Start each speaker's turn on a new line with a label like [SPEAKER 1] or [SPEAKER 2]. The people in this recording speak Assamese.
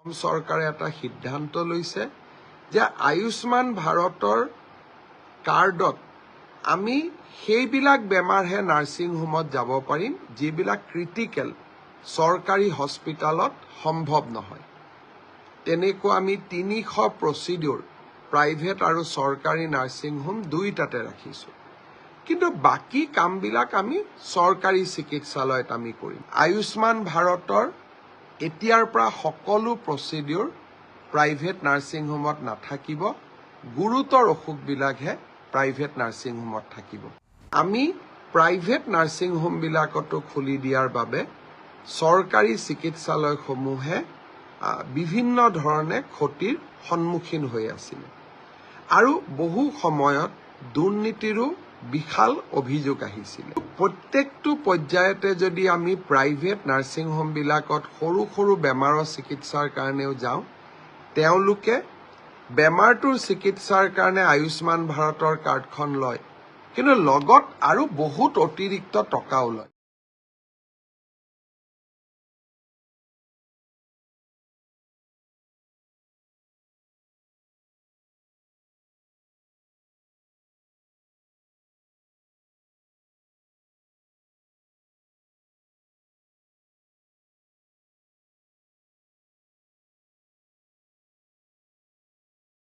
[SPEAKER 1] চৰকাৰে এটা সিদ্ধান্ত লৈছে যে আয়ুষ্মান ভাৰতৰ কাৰ্ডত আমি সেইবিলাক বেমাৰহে নাৰ্ছিং হোমত যাব পাৰিম যিবিলাক ক্ৰিটিকেল চৰকাৰী হস্পিটালত সম্ভৱ নহয়। তেনেকুৱা আমি 300 প্ৰচিডিউৰ প্ৰাইভেট আৰু চৰকাৰী নাৰ্ছিং হোম দুইটাতে ৰাখিছো। কিন্তু বাকি কামবিলাক আমি চৰকাৰী চিকিৎসালয়ত আমি কৰিম। আয়ুষ্মান ভাৰতৰ এতিয়াৰ পৰা সকলো প্ৰচিডিউৰ প্ৰাইভেট নাৰ্ছিং হোমত নাথাকিব, গুৰুতৰ অসুখবিলাকহে প্ৰাইভেট নাৰ্ছিং হোমত থাকিব। আমি প্ৰাইভেট নাৰ্ছিং হোমবিলাকতো খুলি দিয়াৰ বাবে চৰকাৰী চিকিৎসালয়সমূহে বিভিন্ন ধৰণে ক্ষতিৰ সন্মুখীন হৈ আছিল আৰু বহু সময়ত দুৰ্নীতিৰো বিশাল অভিযোগ আহিছিল। প্ৰত্যেকটো পৰ্যায়তে যদি আমি প্ৰাইভেট নাৰ্ছিং হোমবিলাকত সৰু সৰু বেমাৰৰ চিকিৎসাৰ কাৰণেও যাওঁ, তেওঁলোকে বেমাৰটোৰ চিকিৎসাৰ কাৰণে আয়ুষ্মান ভাৰতৰ কাৰ্ডখন লয়, কিন্তু লগত আৰু বহুত অতিৰিক্ত টকাও লয়।